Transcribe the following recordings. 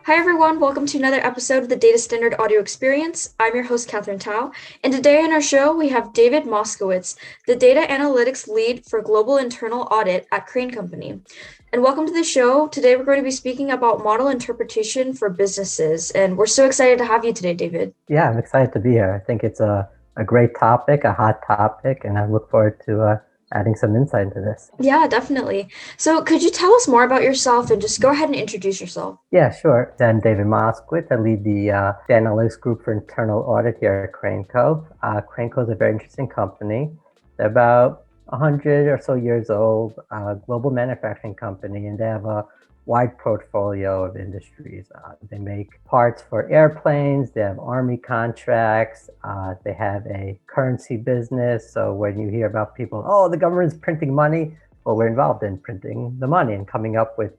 Hi everyone, welcome to another episode of the Data Standard Audio Experience. I'm your host, Catherine Tao, and today on our show we have David Moskowitz, the Data Analytics Lead for Global Internal Audit at Crane Company. And welcome to the show. Today we're going to be speaking about model interpretation for businesses, and we're so excited to have you today, David. Yeah, I'm excited to be here. I think it's a great topic, a hot topic, and I look forward to adding some insight into this. Yeah, definitely. So could you tell us more about yourself and just go ahead and introduce yourself? Yeah, sure. I'm David Moskowitz. I lead the analytics group for internal audit here at Crane Co. Crane Co is a very interesting company. They're about 100 or so years old, global manufacturing company, and they have a wide portfolio of industries. They make parts for airplanes, they have army contracts, they have a currency business. So when you hear about people, oh, the government's printing money, well, we're involved in printing the money and coming up with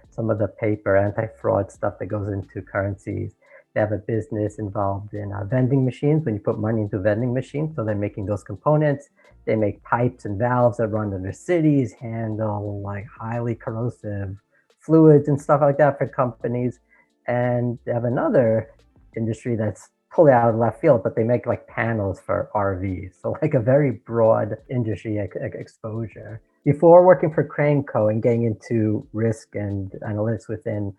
some of the paper anti-fraud stuff that goes into currencies. They have a business involved in vending machines, when you put money into vending machines. So they're making those components. They make pipes and valves that run under cities, handle like highly corrosive fluids and stuff like that for companies. And they have another industry that's totally out of left field, but they make like panels for RVs. So like a very broad industry exposure. Before working for Crane Co. and getting into risk and analytics within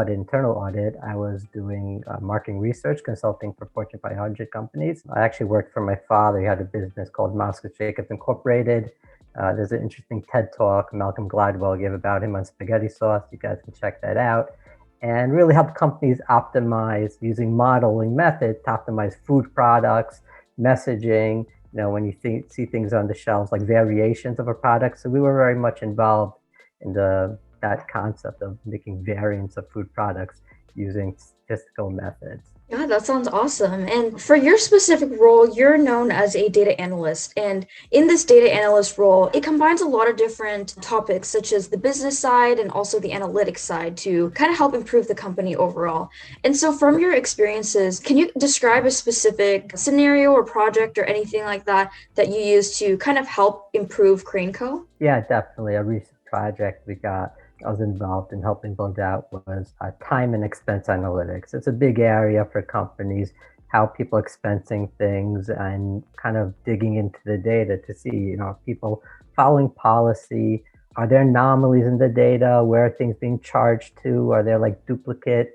internal audit, I was doing marketing research consulting for Fortune 500 companies. I actually worked for my father. He had a business called Moskowitz Jacobs Incorporated. There's an interesting TED talk Malcolm Gladwell gave about him on spaghetti sauce. You guys can check that out. And really help companies optimize using modeling methods to optimize food products, messaging, when you see things on the shelves, like variations of a product. So we were very much involved in that concept of making variants of food products using statistical methods. Yeah, that sounds awesome. And for your specific role, you're known as a data analyst. And in this data analyst role, it combines a lot of different topics, such as the business side and also the analytics side, to kind of help improve the company overall. And so from your experiences, can you describe a specific scenario or project or anything like that you use to kind of help improve Crane Co? Yeah, definitely. A recent project I was involved in helping build out was time and expense analytics. It's a big area for companies, how people expensing things and kind of digging into the data to see, are people following policy? Are there anomalies in the data? Where are things being charged to? Are there like duplicate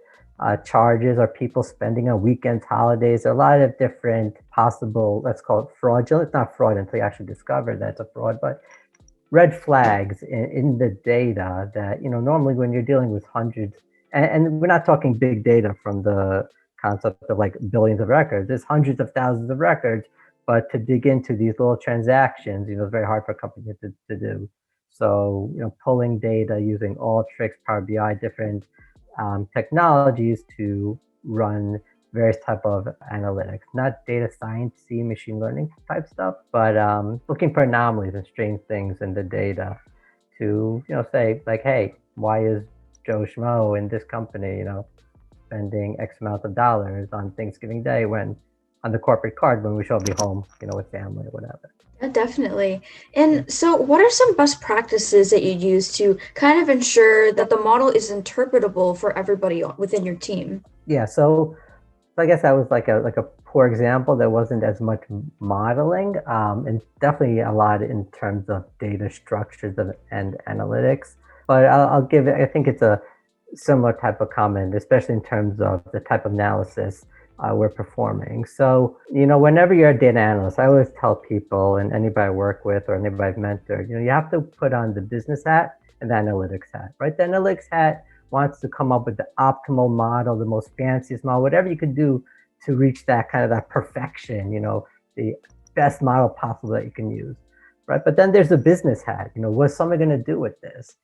charges? Are people spending on weekends, holidays? There are a lot of different possible, let's call it fraudulent. It's not fraud until you actually discover that it's a fraud, but red flags in the data that, normally when you're dealing with hundreds, and we're not talking big data from the concept of like billions of records, there's hundreds of thousands of records, but to dig into these little transactions, it's very hard for companies to do. So, pulling data using Alteryx, Power BI, different technologies to run various type of analytics, not data science, machine learning type stuff, but looking for anomalies and strange things in the data to, say like, hey, why is Joe Schmo in this company, spending X amount of dollars on Thanksgiving Day when on the corporate card when we should be home, with family or whatever. Yeah, definitely. And so what are some best practices that you use to kind of ensure that the model is interpretable for everybody within your team? Yeah, so I guess that was like a poor example. There wasn't as much modeling, and definitely a lot in terms of data structures and analytics. But I'll give it. I think it's a similar type of comment, especially in terms of the type of analysis we're performing. So, whenever you're a data analyst, I always tell people, and anybody I work with or anybody I've mentored, you have to put on the business hat and the analytics hat, right? The analytics hat wants to come up with the optimal model, the most fanciest model, whatever you could do to reach that kind of that perfection, the best model possible that you can use, right? But then there's the business hat. What's someone going to do with this?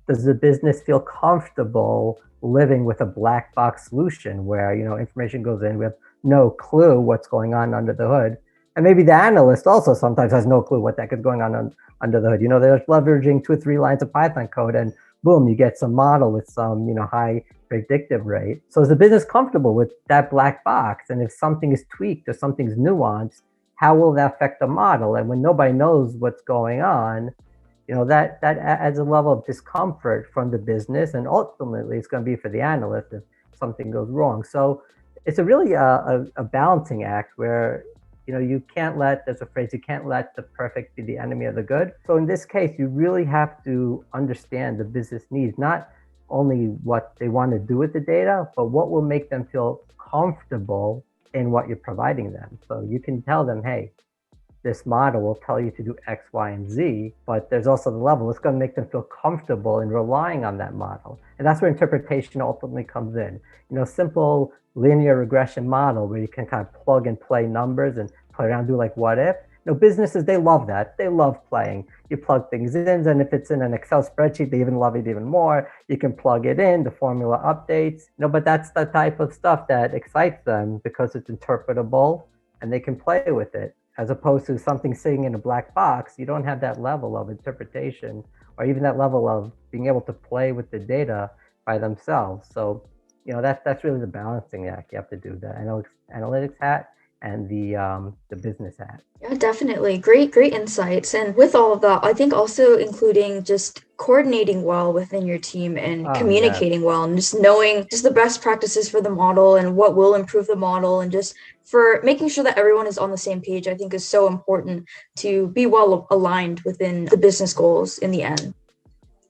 Does the business feel comfortable living with a black box solution where, information goes in, we have no clue what's going on under the hood? And maybe the analyst also sometimes has no clue what the heck is going on under the hood. They're leveraging 2 or 3 lines of Python code and boom, you get some model with some, high predictive rate. So is the business comfortable with that black box? And if something is tweaked or something's nuanced, how will that affect the model? And when nobody knows what's going on, that adds a level of discomfort from the business, and ultimately it's going to be for the analyst if something goes wrong. So it's a really a balancing act where you can't let, there's a phrase, you can't let the perfect be the enemy of the good. So in this case, you really have to understand the business needs, not only what they want to do with the data, but what will make them feel comfortable in what you're providing them. So you can tell them, hey, this model will tell you to do X, Y, and Z, but there's also the level. It's going to make them feel comfortable in relying on that model. And that's where interpretation ultimately comes in. Simple linear regression model where you can kind of plug and play numbers and play around, do like what if. Businesses, they love that. They love playing. You plug things in, and if it's in an Excel spreadsheet, they even love it even more. You can plug it in, the formula updates. But that's the type of stuff that excites them because it's interpretable and they can play with it. As opposed to something sitting in a black box, you don't have that level of interpretation or even that level of being able to play with the data by themselves. So, that's really the balancing act you have to do, the analytics hat and the business hat. Yeah, definitely. Great insights. And with all of that, I think also including just coordinating well within your team and communicating well, and just knowing just the best practices for the model and what will improve the model, and just for making sure that everyone is on the same page, I think is so important to be well aligned within the business goals in the end.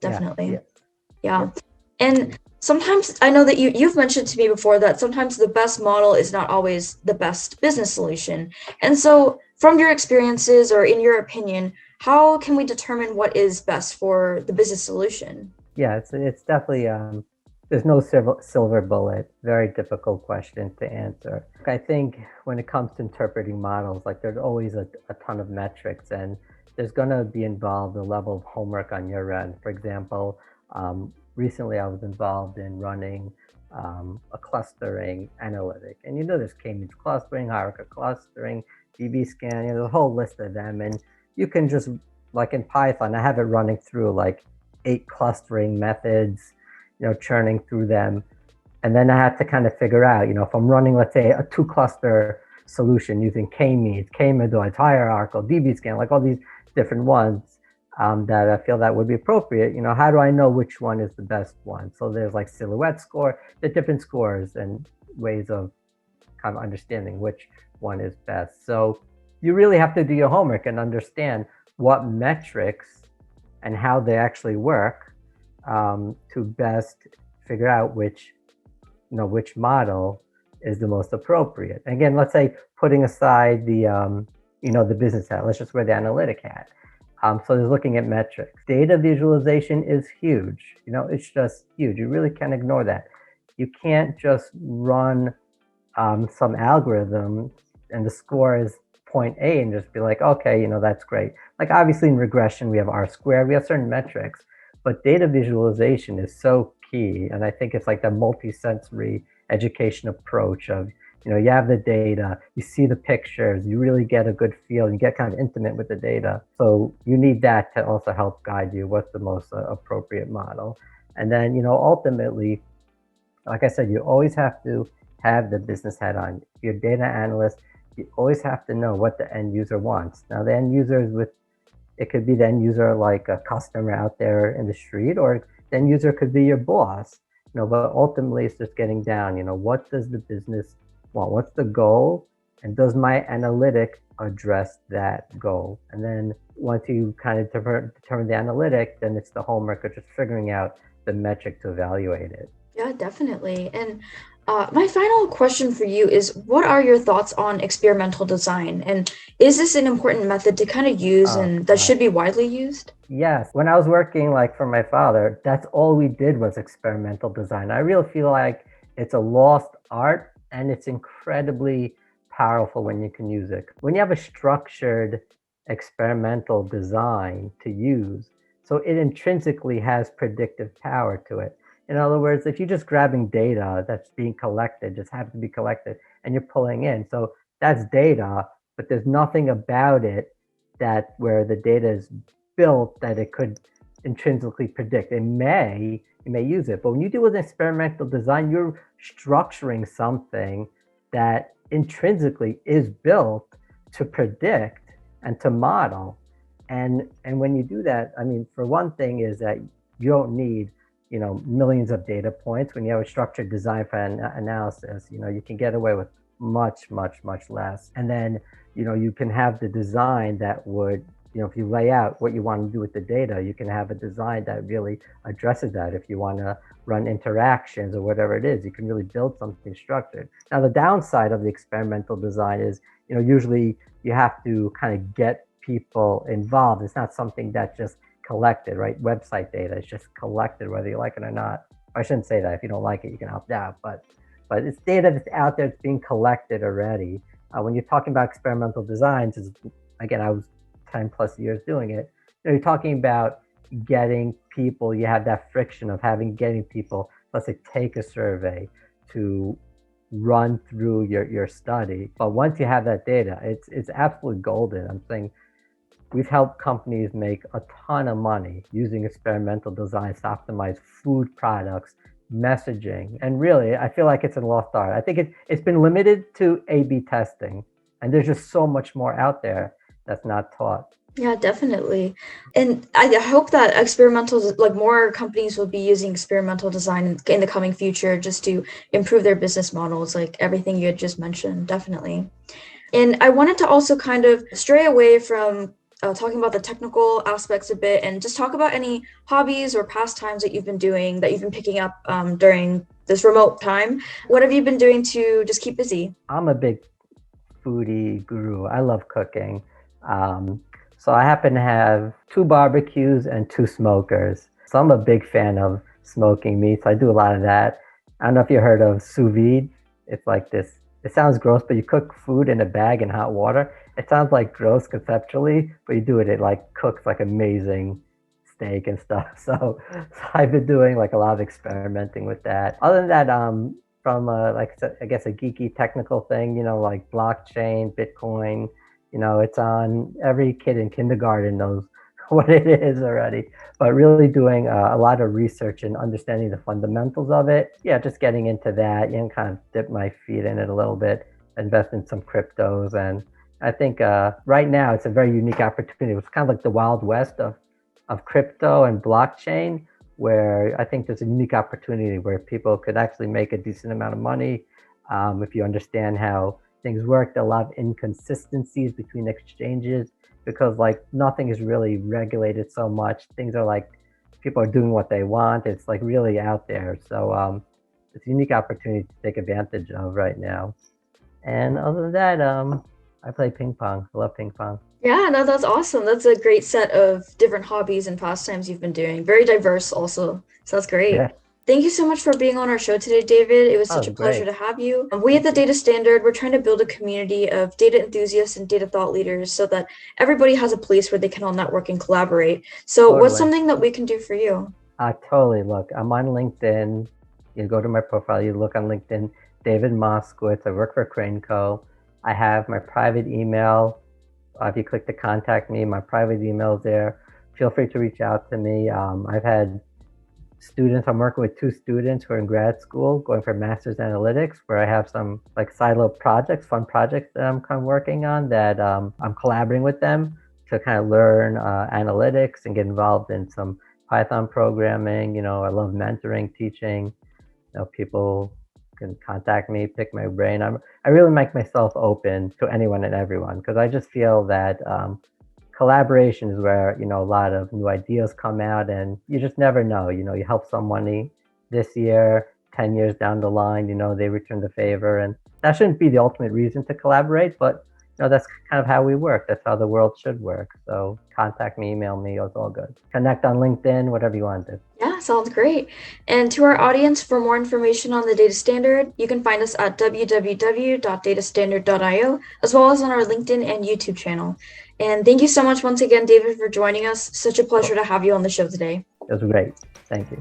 Definitely. Yeah. And sometimes I know that you've mentioned to me before that sometimes the best model is not always the best business solution. And so from your experiences, or in your opinion, how can we determine what is best for the business solution? Yeah, it's definitely, there's no silver bullet. Very difficult question to answer. I think when it comes to interpreting models, like there's always a ton of metrics, and there's going to be involved a level of homework on your end. For example, recently I was involved in running a clustering analytic, and there's k-means clustering, hierarchical clustering, DB scan, there's a whole list of them, and you can just, like in Python, I have it running through like 8 clustering methods, churning through them. And then I had to kind of figure out, if I'm running, let's say, a 2 cluster solution using k-means, k-medoids, hierarchical, DB scan, like all these different ones that I feel that would be appropriate, how do I know which one is the best one? So there's like silhouette score, the different scores and ways of kind of understanding which one is best. So you really have to do your homework and understand what metrics and how they actually work to best figure out which model is the most appropriate. And again, let's say putting aside the business hat, let's just wear the analytic hat. So there's looking at metrics. Data visualization is huge. It's just huge. You really can't ignore that. You can't just run some algorithm and the score is point A and just be like, okay, that's great. Like obviously in regression, we have R squared, we have certain metrics, but data visualization is so key. And I think it's like the multi-sensory education approach of, you have the data, you see the pictures, you really get a good feel, you get kind of intimate with the data. So you need that to also help guide you what's the most appropriate model. And then, ultimately, like I said, you always have to have the business hat on. If you're a data analyst, you always have to know what the end user wants. Now, the end user it could be the end user like a customer out there in the street, or the end user could be your boss. But ultimately it's just getting down, what does the business want? What's the goal? And does my analytic address that goal? And then once you kind of determine the analytic, then it's the homework of just figuring out the metric to evaluate it. Yeah, definitely. And my final question for you is, what are your thoughts on experimental design? And is this an important method to kind of use and that should be widely used? Yes. When I was working like for my father, that's all we did was experimental design. I really feel like it's a lost art, and it's incredibly powerful when you can use it. When you have a structured experimental design to use, so it intrinsically has predictive power to it. In other words, if you're just grabbing data that's being collected, just happens to be collected, and you're pulling in, so that's data, but there's nothing about it that where the data is built that it could intrinsically predict. You may use it, but when you do with experimental design, you're structuring something that intrinsically is built to predict and to model. And when you do that, I mean, for one thing is that you don't need, millions of data points. When you have a structured design for analysis, you can get away with much, much, much less. And then, you can have the design that would, if you lay out what you want to do with the data, you can have a design that really addresses that. If you want to run interactions or whatever it is, you can really build something structured. Now, the downside of the experimental design is, usually you have to kind of get people involved. It's not something that's just collected, right? Website data is just collected whether you like it or not. I shouldn't say that. If you don't like it, you can opt out. But it's data that's out there, it's being collected already. When you're talking about experimental designs, again, I was 10 plus years doing it. You're talking about getting people, you have that friction of getting people, let's say, take a survey to run through your study. But once you have that data, it's absolutely golden. I'm saying we've helped companies make a ton of money using experimental designs to optimize food products, messaging. And really, I feel like it's a lost art. I think it's been limited to A/B testing. And there's just so much more out there that's not taught. Yeah, definitely. And I hope that more companies will be using experimental design in the coming future just to improve their business models, like everything you had just mentioned, definitely. And I wanted to also kind of stray away from talking about the technical aspects a bit and just talk about any hobbies or pastimes that you've been doing, that you've been picking up during this remote time. What have you been doing to just keep busy? I'm a big foodie guru. I love cooking. So I happen to have 2 barbecues and 2 smokers. So I'm a big fan of smoking meat. So I do a lot of that. I don't know if you heard of sous vide. It's like this. It sounds gross, but you cook food in a bag in hot water. It sounds like gross conceptually, but you do it. It like cooks like amazing steak and stuff. So I've been doing like a lot of experimenting with that. Other than that, from like I guess a geeky technical thing, like blockchain, Bitcoin. It's on every kid in kindergarten knows what it is already, but really doing a lot of research and understanding the fundamentals of it. Yeah, just getting into that and kind of dip my feet in it a little bit, invest in some cryptos. And I think right now it's a very unique opportunity. It's kind of like the Wild West of crypto and blockchain, where I think there's a unique opportunity where people could actually make a decent amount of money if you understand how things work. There are a lot of inconsistencies between exchanges because like nothing is really regulated so much. Things are like people are doing what they want. It's like really out there. So it's a unique opportunity to take advantage of right now. And other than that, I play ping pong. I love ping pong. Yeah, no, that's awesome. That's a great set of different hobbies and pastimes you've been doing. Very diverse also. So that's great. Yeah. Thank you so much for being on our show today, David. It was such a pleasure Great. to have you. We at the Data Standard, we're trying to build a community of data enthusiasts and data thought leaders so that everybody has a place where they can all network and collaborate. So what's something that we can do for you? Totally. Look, I'm on LinkedIn. You go to my profile, you look on LinkedIn, David Moskowitz. I work for Crane Co. I have my private email. If you click to contact me, my private email is there. Feel free to reach out to me. I've had students, I'm working with 2 students who are in grad school going for master's analytics, where I have some like silo projects, fun projects that I'm kind of working on that I'm collaborating with them to kind of learn analytics and get involved in some Python programming. I love mentoring, teaching. People can contact me, pick my brain. I really make myself open to anyone and everyone because I just feel that collaboration is where a lot of new ideas come out, and you just never know. You help someone this year, 10 years down the line, they return the favor, and that shouldn't be the ultimate reason to collaborate, but that's kind of how we work. That's how the world should work. So contact me, email me, it's all good. Connect on LinkedIn, whatever you want to. Yeah, sounds great. And to our audience, for more information on the Data Standard, you can find us at www.datastandard.io, as well as on our LinkedIn and YouTube channel. And thank you so much once again, David, for joining us. Such a pleasure to have you on the show today. It was great. Thank you.